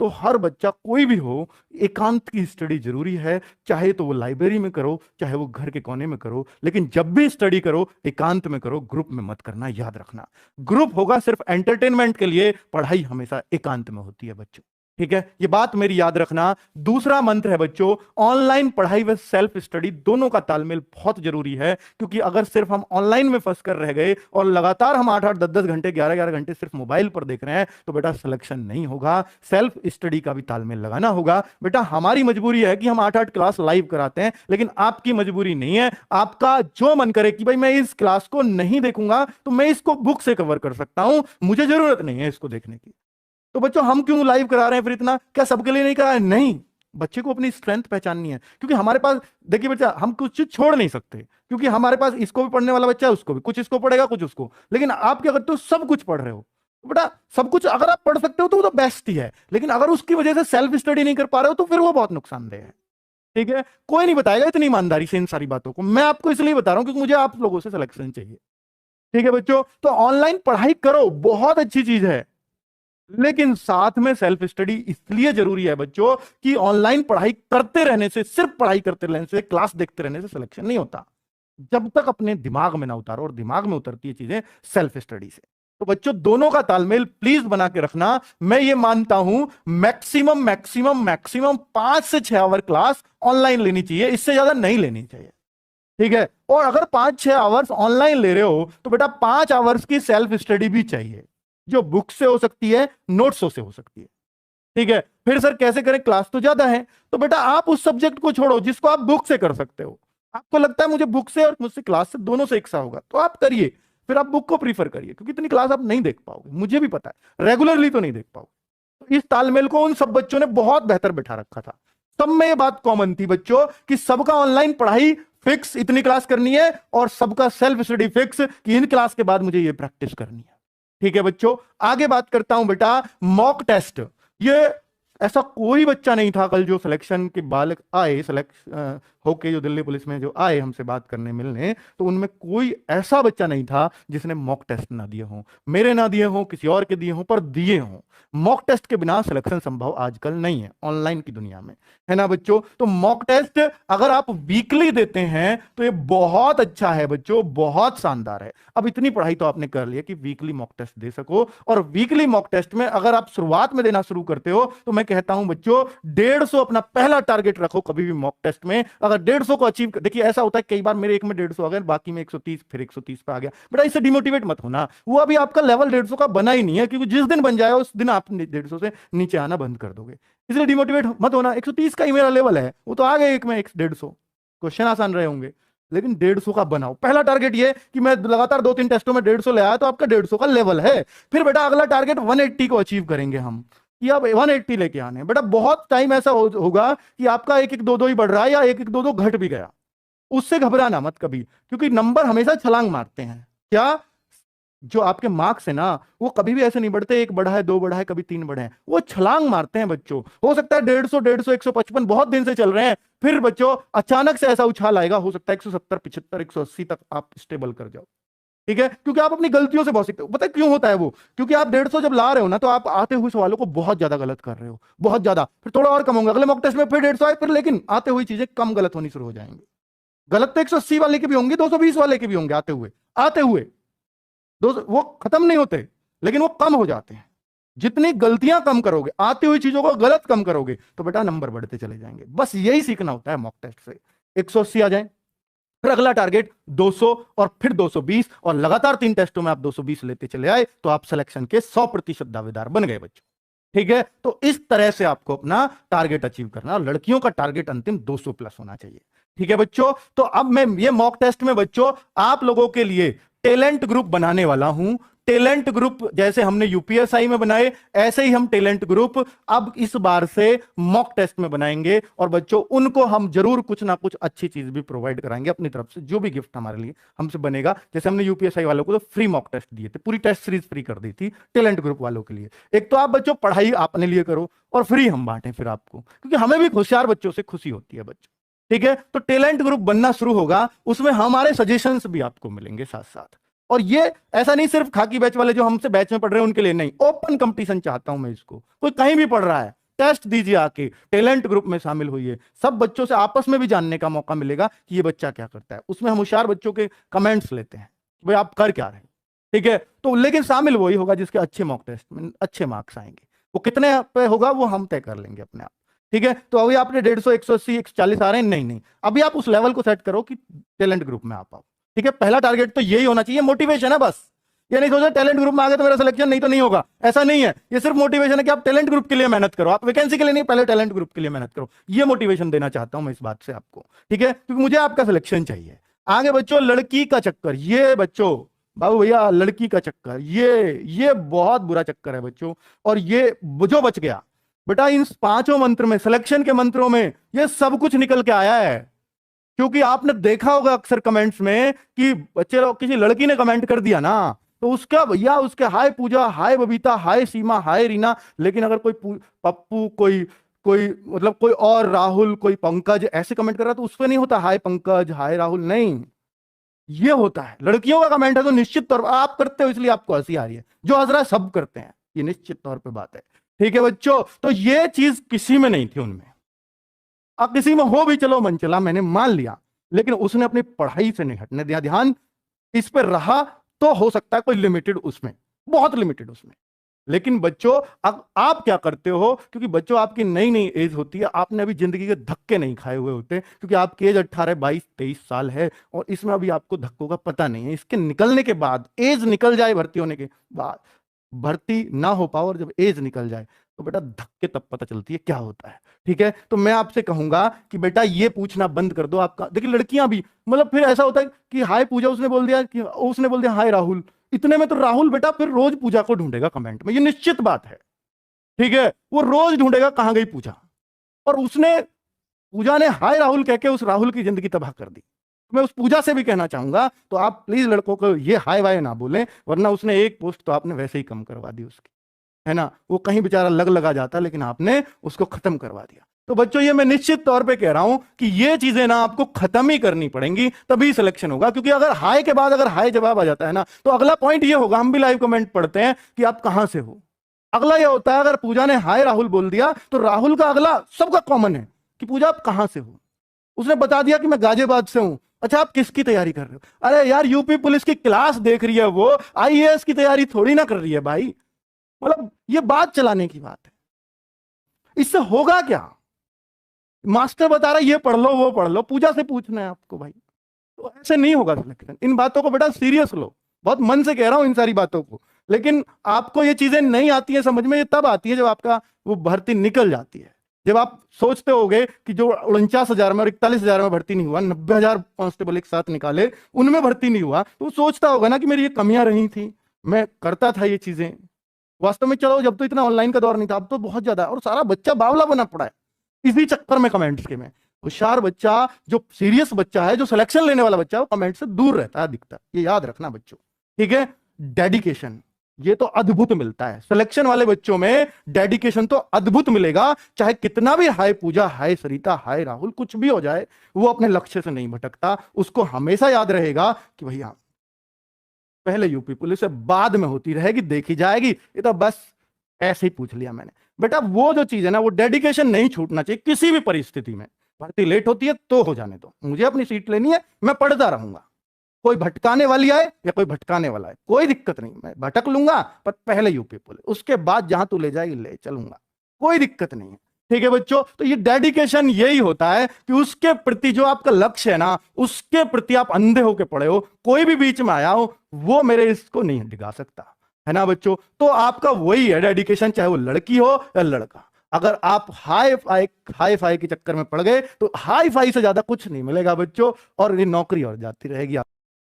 तो हर बच्चा कोई भी हो, एकांत की स्टडी जरूरी है। चाहे तो वो लाइब्रेरी में करो, चाहे वो घर के कोने में करो, लेकिन जब भी स्टडी करो एकांत में करो, ग्रुप में मत करना, याद रखना। ग्रुप होगा सिर्फ एंटरटेनमेंट के लिए, पढ़ाई हमेशा एकांत में होती है बच्चों। ठीक है, ये बात मेरी याद रखना। दूसरा मंत्र है बच्चों, ऑनलाइन पढ़ाई व सेल्फ स्टडी दोनों का तालमेल बहुत जरूरी है। क्योंकि अगर सिर्फ हम ऑनलाइन में फंस कर रह गए और लगातार हम 8-8 10-10 घंटे 11-11 घंटे सिर्फ मोबाइल पर देख रहे हैं तो बेटा सिलेक्शन नहीं होगा। सेल्फ स्टडी का भी तालमेल लगाना होगा। बेटा हमारी मजबूरी है कि हम 8-8 क्लास लाइव कराते हैं, लेकिन आपकी मजबूरी नहीं है। आपका जो मन करे कि भाई मैं इस क्लास को नहीं देखूंगा तो मैं इसको बुक से कवर कर सकता हूं, मुझे जरूरत नहीं है इसको देखने की। तो बच्चों हम क्यों लाइव करा रहे हैं फिर इतना? क्या सबके लिए नहीं करा है? नहीं, बच्चे को अपनी स्ट्रेंथ पहचाननी है। क्योंकि हमारे पास देखिए बच्चा, हम कुछ चीज छोड़ नहीं सकते, क्योंकि हमारे पास इसको भी पढ़ने वाला बच्चा है, उसको भी कुछ इसको पढ़ेगा कुछ उसको। लेकिन आप क्या करते हो, सब कुछ पढ़ रहे हो। तो बेटा सब कुछ अगर आप पढ़ सकते हो तो वो तो बेस्ट ही है, लेकिन अगर उसकी वजह से सेल्फ स्टडी नहीं कर पा रहे हो तो फिर वो बहुत नुकसानदेह है। ठीक है, कोई नहीं बताएगा इतनी ईमानदारी से इन सारी बातों को, मैं आपको इसलिए बता रहा हूं क्योंकि मुझे आप लोगों से सिलेक्शन चाहिए। ठीक है बच्चों, तो ऑनलाइन पढ़ाई करो, बहुत अच्छी चीज है, लेकिन साथ में सेल्फ स्टडी इसलिए जरूरी है बच्चों कि ऑनलाइन पढ़ाई करते रहने से, सिर्फ पढ़ाई करते रहने से, क्लास देखते रहने से सिलेक्शन नहीं होता। जब तक अपने दिमाग में ना उतारो, और दिमाग में उतरती है चीजें सेल्फ स्टडी से। तो बच्चों दोनों का तालमेल प्लीज बना के रखना। मैं ये मानता हूं मैक्सिमम मैक्सिमम मैक्सिमम 5 से 6 आवर क्लास ऑनलाइन लेनी चाहिए, इससे ज्यादा नहीं लेनी चाहिए। ठीक है, और अगर 5-6 आवर्स ऑनलाइन ले रहे हो तो बेटा 5 आवर्स की सेल्फ स्टडी भी चाहिए, जो बुक से हो सकती है, नोट्सों से हो सकती है। ठीक है, फिर सर कैसे करें, क्लास तो ज्यादा है। तो बेटा आप उस सब्जेक्ट को छोड़ो जिसको आप बुक से कर सकते हो। आपको लगता है मुझे बुक से और मुझसे क्लास से दोनों से एक सा होगा, तो आप करिए, फिर आप बुक को प्रीफर करिए, क्योंकि इतनी क्लास आप नहीं देख पाओगे, मुझे भी पता है, रेगुलरली तो नहीं देख पाओगे। तो इस तालमेल को उन सब बच्चों ने बहुत बेहतर बैठा रखा था। सब में ये बात कॉमन थी बच्चों कि सबका ऑनलाइन पढ़ाई फिक्स, इतनी क्लास करनी है, और सबका सेल्फ स्टडी फिक्स कि इन क्लास के बाद मुझे ये प्रैक्टिस करनी है। ठीक है बच्चों, आगे बात करता हूं बेटा मॉक टेस्ट। ये ऐसा कोई बच्चा नहीं था कल जो सिलेक्शन के बालक आए, सिलेक्ट होके जो दिल्ली पुलिस में जो आए हमसे बात करने मिलने, तो उनमें कोई ऐसा बच्चा नहीं था जिसने मॉक टेस्ट ना दिए हों, मेरे ना दिए हों, किसी और के दिए हों, पर दिए हों। मॉक टेस्ट के बिना सिलेक्शन संभव आजकल नहीं है ऑनलाइन की दुनिया में, है ना बच्चों? तो मॉक टेस्ट अगर आप वीकली देते हैं तो ये बहुत अच्छा है बच्चों, बहुत शानदार है। अब इतनी पढ़ाई तो आपने कर लिया कि वीकली मॉक टेस्ट दे सको, और वीकली मॉक टेस्ट में अगर आप शुरुआत में देना शुरू करते हो तो मैं कहता हूं बच्चों 150 अपना पहला टारगेट रखो कभी भी मॉक टेस्ट में। अगर 150 को अचीव, देखिए ऐसा होता है कई बार मेरे एक में 150 आ गया, बाकी में 130, फिर 130 पे आ गया। बेटा इससे डिमोटिवेट मत होना, वो अभी आपका लेवल 150 का बना ही नहीं है, क्योंकि जिस दिन बन जाएगा उस दिन आप 150 से नीचे आना बंद कर दोगे। इसलिए डिमोटिवेट मत होना, 130 का ही मेरा लेवल है, वो तो आ गए एक में 150, क्वेश्चन आसान रहे होंगे, लेकिन 150 का बनाओ। पहला टारगेट ये कि मैं लगातार 2-3 टेस्टों में 150 ले आया तो आपका 150 का लेवल है। फिर बेटा अगला टारगेट 180 को अचीव करेंगे हम, कि अब 180 लेके आने। बेटा बहुत टाइम ऐसा होगा कि आपका 1-1 2-2 ही बढ़ रहा है, या 1-1 2-2 घट भी गया, उससे घबराना मत कभी, क्योंकि नंबर हमेशा छलांग मारते हैं। क्या जो आपके मार्क्स है ना, वो कभी भी ऐसे नहीं बढ़ते 1 बढ़ा है 2 बढ़ा है कभी 3 बढ़े हैं, वो छलांग मारते हैं बच्चों। हो सकता है 150 155 बहुत दिन से चल रहे हैं, फिर बच्चों अचानक से ऐसा उछाल आएगा, हो सकता है 170 75 180 तक आप स्टेबल कर जाओ। ठीक है, क्योंकि आप अपनी गलतियों से बहुत सीखते हो। पता है क्यों होता है वो? क्योंकि आप 150 जब ला रहे हो ना, तो आप आते हुए सवालों को बहुत ज्यादा गलत कर रहे हो, बहुत ज्यादा, फिर थोड़ा और कम होंगे अगले मॉक टेस्ट में, फिर 150 आए, फिर लेकिन आते हुए चीजें कम गलत होनी शुरू हो जाएंगी। गलत तो 180 वाले के भी होंगे, 220 वाले के भी होंगे, आते हुए वो खत्म नहीं होते, लेकिन वो कम हो जाते हैं। जितनी गलतियां कम करोगे, आती हुई चीजों को गलत कम करोगे, तो बेटा नंबर बढ़ते चले जाएंगे। बस यही सीखना होता है मॉक टेस्ट से। 180 आ जाए, फिर अगला टारगेट 200, और फिर 220, और लगातार 3 टेस्टों में आप 220 लेते चले आए तो आप सिलेक्शन के 100% दावेदार बन गए बच्चों। ठीक है, तो इस तरह से आपको अपना टारगेट अचीव करना। लड़कियों का टारगेट अंतिम 200 प्लस होना चाहिए। ठीक है बच्चों, तो अब मैं ये मॉक टेस्ट में बच्चों आप लोगों के लिए टैलेंट ग्रुप बनाने वाला हूं। टैलेंट ग्रुप जैसे हमने यूपीएसआई में बनाए, ऐसे ही हम टैलेंट ग्रुप अब इस बार से मॉक टेस्ट में बनाएंगे, और बच्चों उनको हम जरूर कुछ ना कुछ अच्छी चीज भी प्रोवाइड कराएंगे अपनी तरफ से, जो भी गिफ्ट हमारे लिए हमसे बनेगा। जैसे हमने यूपीएसआई वालों को तो फ्री मॉक टेस्ट दिए थे, पूरी टेस्ट सीरीज फ्री कर दी थी टैलेंट ग्रुप वालों के लिए। एक तो आप बच्चों पढ़ाई अपने लिए करो, और फ्री हम बांटें फिर आपको, क्योंकि हमें भी होशियार बच्चों से खुशी होती है बच्चों। ठीक है, तो टैलेंट ग्रुप बनना शुरू होगा, उसमें हमारे सजेशंस भी आपको मिलेंगे साथ साथ। और ये ऐसा नहीं सिर्फ खाकी बैच वाले जो हमसे बैच में पढ़ रहे हैं उनके लिए नहीं, ओपन कंपटीशन चाहता हूं मैं इसको, कोई कहीं भी पढ़ रहा है टेस्ट दीजिए, आके टैलेंट ग्रुप में शामिल होइए, सब बच्चों से आपस में भी जानने का मौका मिलेगा कि ये बच्चा क्या करता है। उसमें हम होशियार बच्चों के कमेंट्स लेते हैं, भाई आप कर क्या रहे हैं, ठीक है। तो लेकिन शामिल वही होगा जिसके अच्छे मॉक टेस्ट में अच्छे मार्क्स आएंगे। वो कितने पे होगा वो हम तय कर लेंगे अपने आप, ठीक है। तो अभी आपने 150, 180, 140 आ रहे हैं, नहीं नहीं, अभी आप उस लेवल को सेट करो कि टैलेंट ग्रुप में आप आओ, ठीक है। पहला टारगेट तो यही होना चाहिए, मोटिवेशन है बस। ये नहीं सोचो टैलेंट ग्रुप में आ गए तो मेरा सिलेक्शन नहीं तो नहीं होगा, ऐसा नहीं है। ये सिर्फ मोटिवेशन है कि आप टैलेंट ग्रुप के लिए मेहनत करो, आप वैकेंसी के लिए नहीं, पहले टैलेंट ग्रुप के लिए मेहनत करो। ये मोटिवेशन देना चाहता हूं मैं इस बात से आपको, ठीक है, क्योंकि मुझे आपका सिलेक्शन चाहिए। आगे बच्चों, लड़की का चक्कर, ये बच्चों बाबू भैया लड़की का चक्कर, ये बहुत बुरा चक्कर है बच्चों। और ये जो बच गया बेटा, इन पांचों मंत्र में, सिलेक्शन के मंत्रों में ये सब कुछ निकल के आया है। क्योंकि आपने देखा होगा अक्सर कमेंट्स में कि बच्चे लोग, किसी लड़की ने कमेंट कर दिया ना, तो उसका भैया, उसके हाय पूजा, हाय बबीता, हाय सीमा, हाय रीना। लेकिन अगर कोई पप्पू, कोई कोई मतलब कोई और राहुल, कोई पंकज ऐसे कमेंट कर रहा, तो उस पर नहीं होता हाय पंकज, हाय राहुल, नहीं, ये होता है लड़कियों का कमेंट है। तो निश्चित तौर पर आप करते हो इसलिए आपको हंसी आ रही है, जो हंस रहा है सब करते हैं, ये निश्चित तौर पे बात है, ठीक है बच्चों। तो ये चीज किसी में नहीं थी उनमें। अब किसी में हो भी, चलो मन चला, मैंने मान लिया, लेकिन उसने अपनी पढ़ाई से नहीं हटने दिया, ध्यान इस पर रहा। तो हो सकता है कोई लिमिटेड उसमें, बहुत लिमिटेड उसमें। लेकिन बच्चों अब आप क्या करते हो, क्योंकि बच्चों आपकी नई नई एज होती है, आपने अभी जिंदगी के धक्के नहीं खाए हुए होते, क्योंकि आपकी एज 18, 22, 23 साल है, और इसमें अभी आपको धक्कों का पता नहीं है। इसके निकलने के बाद, एज निकल जाए भर्ती होने के बाद, भर्ती ना हो पाओ और जब एज निकल जाए तो बेटा धक्के तब पता चलती है क्या होता है, ठीक है। तो मैं आपसे कहूंगा कि बेटा ये पूछना बंद कर दो आपका। देखिए लड़कियां भी, मतलब फिर ऐसा होता है कि हाय पूजा उसने बोल दिया, कि उसने बोल दिया हाय राहुल, इतने में तो राहुल बेटा फिर रोज पूजा को ढूंढेगा कमेंट में, ये निश्चित बात है, ठीक है। वो रोज ढूंढेगा कहां गई पूजा, और उसने, पूजा ने हाय राहुल कह के उस राहुल की जिंदगी तबाह कर दी। मैं उस पूजा से भी कहना चाहूंगा, तो आप प्लीज लड़कों को ये हाय वाय ना बोलें, वरना उसने एक पोस्ट तो आपने वैसे ही कम करवा दी उसकी, है ना। वो कहीं बेचारा लग लगा जाता, लेकिन आपने उसको खत्म करवा दिया। तो बच्चों ये मैं निश्चित तौर पे कह रहा हूं कि ये चीजें ना आपको खत्म ही करनी पड़ेंगी, तभी सिलेक्शन होगा। क्योंकि अगर हाय के बाद अगर हाय जवाब आ जाता है ना, तो अगला पॉइंट ये होगा, हम भी लाइव कमेंट पढ़ते हैं कि आप कहां से हो। अगला ये होता है, अगर पूजा ने हाय राहुल बोल दिया, तो राहुल का अगला सबका कॉमन है कि पूजा आप कहां से हो। उसने बता दिया कि मैं गाजियाबाद से हूं। अच्छा आप किसकी तैयारी कर रहे हो? अरे यार यूपी पुलिस की क्लास देख रही है वो, आईएएस की तैयारी थोड़ी ना कर रही है भाई। मतलब ये बात चलाने की बात है, इससे होगा क्या? मास्टर बता रहा है ये पढ़ लो वो पढ़ लो, पूजा से पूछना है आपको भाई, तो ऐसे नहीं होगा सिलेक्शन। इन बातों को बेटा सीरियस लो, बहुत मन से कह रहा हूं इन सारी बातों को। लेकिन आपको ये चीजें नहीं आती है समझ में, ये तब आती है जब आपका वो भर्ती निकल जाती है। जब आप सोचते होगे कि जो 49,000 में और 41,000 में भर्ती नहीं हुआ, 90,000 कांस्टेबल एक साथ निकाले, उनमें भर्ती नहीं हुआ, तो सोचता होगा ना कि मेरी ये कमियां रही थी, मैं करता था ये चीजें। वास्तव में चलो जब तो इतना ऑनलाइन का दौर नहीं था, अब तो बहुत ज्यादा, और सारा बच्चा बावला बना पड़ा है इसी चक्कर में कमेंट्स के में। होशियार बच्चा, जो सीरियस बच्चा है, जो सिलेक्शन लेने वाला बच्चा है, वो कमेंट से दूर रहता है, दिखता है, ये याद रखना बच्चों, ठीक है। डेडिकेशन ये तो अद्भुत मिलता है सिलेक्शन वाले बच्चों में, डेडिकेशन तो अद्भुत मिलेगा। चाहे कितना भी हाय पूजा, हाय सरिता, हाय राहुल, कुछ भी हो जाए, वो अपने लक्ष्य से नहीं भटकता। उसको हमेशा याद रहेगा कि भैया पहले यूपी पुलिस से बाद में होती रहेगी, देखी जाएगी, ये तो बस ऐसे ही पूछ लिया मैंने। बेटा वो जो चीज है ना, वो डेडिकेशन नहीं छूटना चाहिए किसी भी परिस्थिति में। भर्ती लेट होती है तो हो जाने दो, मुझे अपनी सीट लेनी है, मैं पढ़ता रहूंगा। कोई भटकाने वाली आए या कोई भटकाने वाला है, कोई दिक्कत नहीं, मैं भटक लूंगा, पर पहले यूपी पुलिस, उसके बाद जहां तू ले जाएगी ले चलूंगा, कोई दिक्कत नहीं है, ठीक है बच्चों। तो ये डेडिकेशन यही होता है कि उसके प्रति जो आपका लक्ष्य है ना, उसके प्रति आप अंधे होके पड़े हो, कोई भी बीच में आया हो वो मेरे इसको नहीं डिगा सकता, है ना बच्चों। तो आपका वही है डेडिकेशन, चाहे वो लड़की हो या लड़का। अगर आप हाई फाई के चक्कर में पड़ गए तो हाई फाई से ज्यादा कुछ नहीं मिलेगा बच्चों, और ये नौकरी और जाती रहेगी।